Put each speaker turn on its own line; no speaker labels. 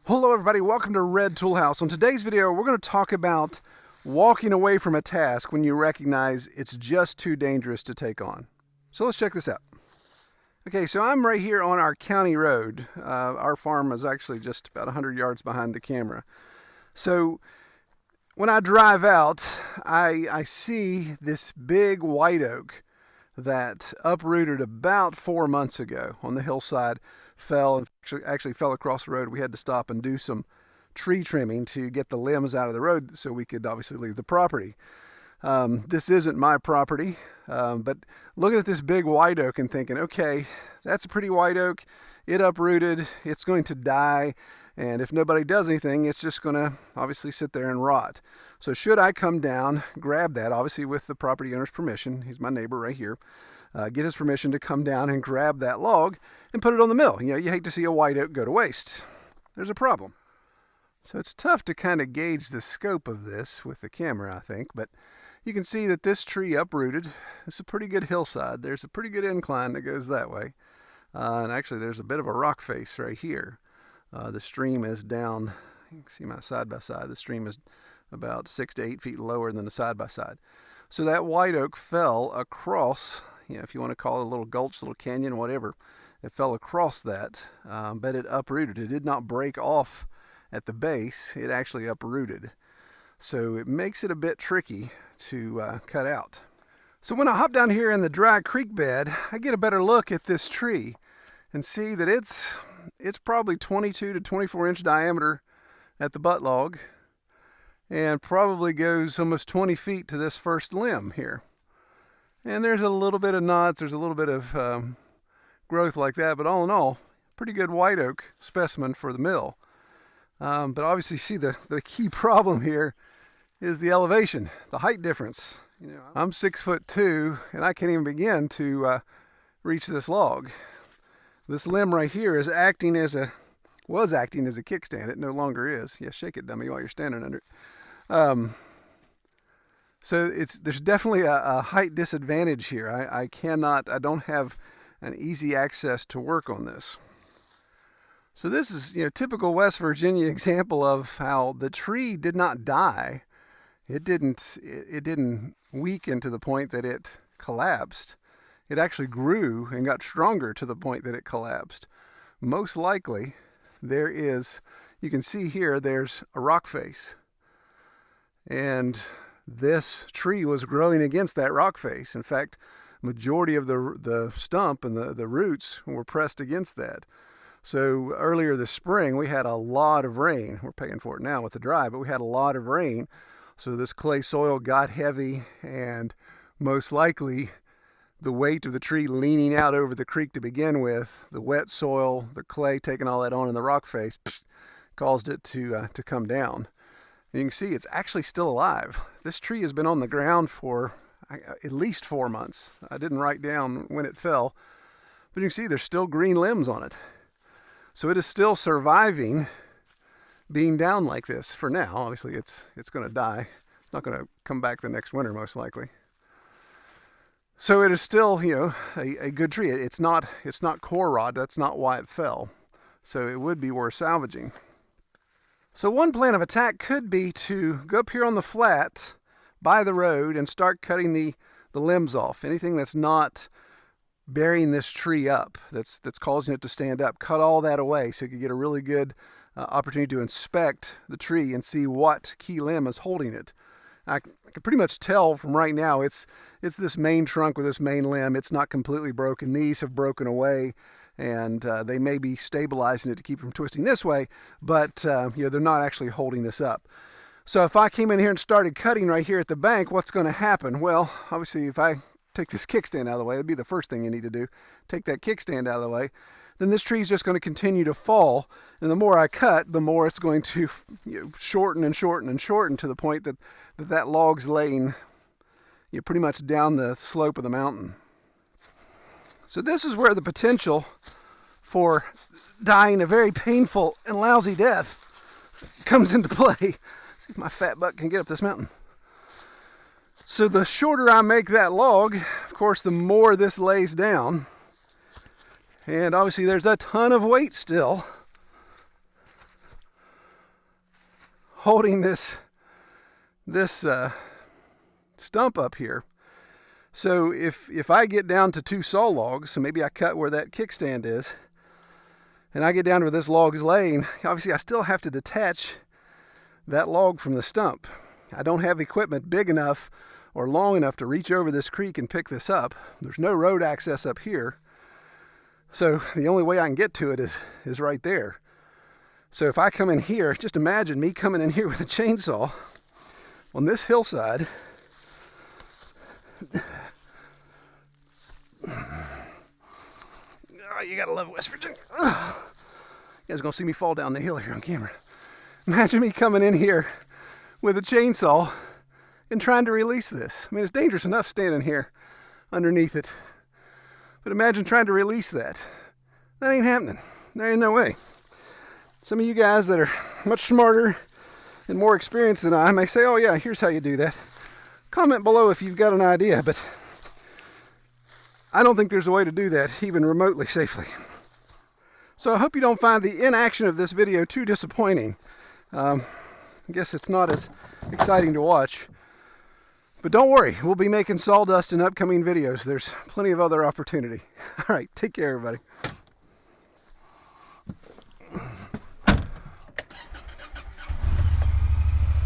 Hello everybody, welcome to Red Tool House. On today's video, we're going to talk about walking away from a task when you recognize it's just too dangerous to take on. So let's check this out. Okay, so I'm right here on our county road. Our farm is actually just about 100 yards behind the camera. So when I drive out, I see this big white oak that uprooted about 4 months ago on the hillside, actually fell across the road. We had to stop and do some tree trimming to get the limbs out of the road so we could obviously leave the property. This isn't my property, but looking at this big white oak and thinking, okay, that's a pretty white oak. It uprooted, it's going to die, and if nobody does anything, it's just going to obviously sit there and rot. So should I come down, grab that, obviously with the property owner's permission, he's my neighbor right here, get his permission to come down and grab that log and put it on the mill. You know, you hate to see a white oak go to waste. There's a problem. So it's tough to kind of gauge the scope of this with the camera, I think, but you can see that this tree uprooted. It's a pretty good hillside. There's a pretty good incline that goes that way. And actually there's a bit of a rock face right here. The stream is down, you can see my side-by-side. The stream is about 6 to 8 feet lower than the side-by-side. So that white oak fell across, you know, if you want to call it a little gulch, little canyon, whatever, it fell across that, but it uprooted. It did not break off at the base, it actually uprooted. So it makes it a bit tricky to cut out. So when I hop down here in the dry creek bed, I get a better look at this tree and see that it's probably 22 to 24 inch diameter at the butt log and probably goes almost 20 feet to this first limb here. And there's a little bit of knots, there's a little bit of growth like that, but all in all, pretty good white oak specimen for the mill. But obviously see the key problem here is the elevation, the height difference. You know, I'm 6'2" and I can't even begin to reach this log. This limb right here is was acting as a kickstand. It no longer is. Yeah, shake it, dummy, while you're standing under it. So there's definitely a height disadvantage here. I don't have an easy access to work on this. So this is, you know, typical West Virginia example of how the tree did not die. It didn't weaken to the point that it collapsed. It actually grew and got stronger to the point that it collapsed. Most likely, you can see here, there's a rock face. And this tree was growing against that rock face. In fact, majority of the stump and the roots were pressed against that. So earlier this spring, we had a lot of rain. We're paying for it now with the dry, but we had a lot of rain. So this clay soil got heavy, and most likely the weight of the tree leaning out over the creek to begin with, the wet soil, the clay taking all that on in the rock face, caused it to come down. And you can see it's actually still alive. This tree has been on the ground for at least 4 months. I didn't write down when it fell, but you can see there's still green limbs on it. So it is still surviving being down like this for now. Obviously it's going to die. It's not going to come back the next winter most likely. So it is still, you know, a good tree. It's not core rot. That's not why it fell. So it would be worth salvaging. So one plan of attack could be to go up here on the flat by the road and start cutting the limbs off. Anything that's not burying this tree up, that's causing it to stand up, cut all that away so you can get a really good opportunity to inspect the tree and see what key limb is holding it. I can pretty much tell from right now it's this main trunk with this main limb. It's not completely broken. These have broken away, and they may be stabilizing it to keep from twisting this way, but you know, they're not actually holding this up. So if I came in here and started cutting right here at the bank, what's going to happen? Well, obviously if I take this kickstand out of the way, that'd be the first thing you need to do. Take that kickstand out of the way. Then this tree is just going to continue to fall, and the more I cut, the more it's going to, you know, shorten and shorten and shorten to the point that log's laying, you know, pretty much down the slope of the mountain. So this is where the potential for dying a very painful and lousy death comes into play. See if my fat butt can get up this mountain. So the shorter I make that log, of course, the more this lays down. And obviously there's a ton of weight still. holding this stump up here. So if I get down to 2 saw logs, so maybe I cut where that kickstand is, and I get down to where this log is laying, obviously I still have to detach that log from the stump. I don't have equipment big enough or long enough to reach over this creek and pick this up. There's no road access up here. So the only way I can get to it is right there. So if I come in here, just imagine me coming in here with a chainsaw on this hillside. Oh, you gotta love West Virginia. You guys are gonna see me fall down the hill here on camera. Imagine me coming in here with a chainsaw and trying to release this. I mean, it's dangerous enough standing here underneath it, but imagine trying to release that. That ain't happening. There ain't no way. Some of you guys that are much smarter and more experienced than I may say, oh yeah, here's how you do that. Comment below if you've got an idea, but I don't think there's a way to do that even remotely safely. So I hope you don't find the inaction of this video too disappointing. I guess it's not as exciting to watch. But don't worry, we'll be making sawdust in upcoming videos. There's plenty of other opportunity. All right, take care, everybody.